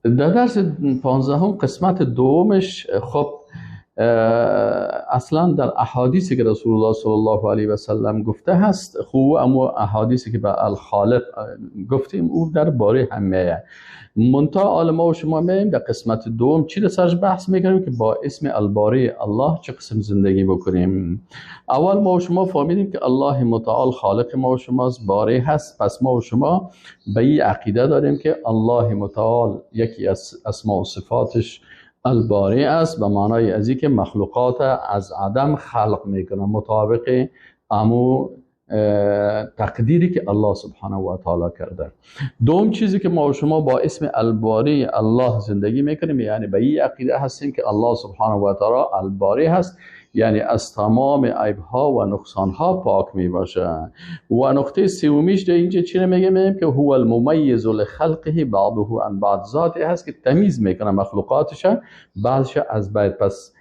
در درس 15 قسمت دومش خب اصلا در احادیثی که رسول الله صلی الله علیه و سلم گفته هست خوب، اما احادیثی که به الخالق گفتیم او در باره همه منتها عالم و شما مییم در قسمت دوم چی سرش بحث میکنیم که با اسم الباری الله چه قسم زندگی بکنیم. اول ما و شما فهمیدیم که الله متعال خالق ما و شماست، باری هست، پس ما و شما به این عقیده داریم که الله متعال یکی از اسماء و صفاتش الباری است، به معنای از اینکه مخلوقات از عدم خلق میکنه مطابق امو تقدیری که الله سبحانه و تعالی کرده. دوم چیزی که ما و شما با اسم الباری الله زندگی میکنیم، یعنی به این عقیده هستیم که الله سبحانه و تعالی الباری هست، یعنی از تمام عیب‌ها و نقصان‌ها پاک میباشه. و نقطه سومیش در اینجا چی میگیم که هو الممیز لخلقه بعضه عن بعض، ذاتی هست که تمیز میکنه مخلوقاتش بعضش از بعض. پس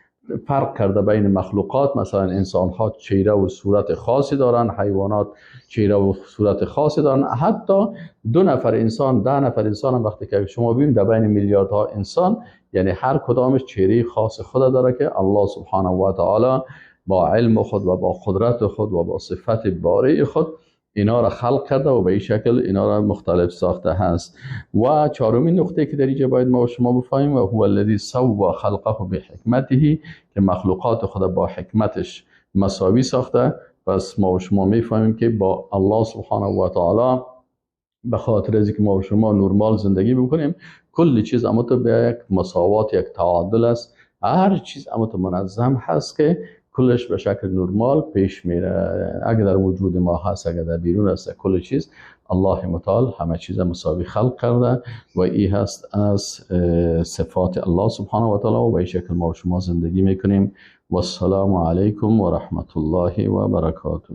فرق کرده بین مخلوقات، مثلا انسان ها چهره و صورت خاصی دارن، حیوانات چهره و صورت خاصی دارن، حتی 2 نفر انسان 10 نفر انسان هم وقتی که شما ببینید در بین میلیاردها انسان، یعنی هر کدامش چهره خاص خود داره که الله سبحانه و تعالی با علم خود و با قدرت خود و با صفت باری خود اینا را خلق کرده و به این شکل اینا را مختلف ساخته هست. و چهارمین نقطه که در اینجا باید ما و شما بفهمیم و هو الذی سوى خلقه بحکمته، که مخلوقات خود با حکمتش مساوی ساخته. پس ما و شما میفهمیم که با الله سبحانه و تعالی به خاطر از اینکه ما و شما نرمال زندگی بکنیم، کل چیز اما تو به یک مساوات، یک تعادل است، هر چیز اما تو منظم هست که کلش به شکل نرمال پیش میره. اگر در وجود ما هست، اگر در بیرون هست، کل چیز الله متعال همه چیز مساوی خلق کرده و این هست از صفات الله سبحانه و تعالی و به این شکل ما و شما زندگی میکنیم. و السلام علیکم و رحمت الله و برکاته.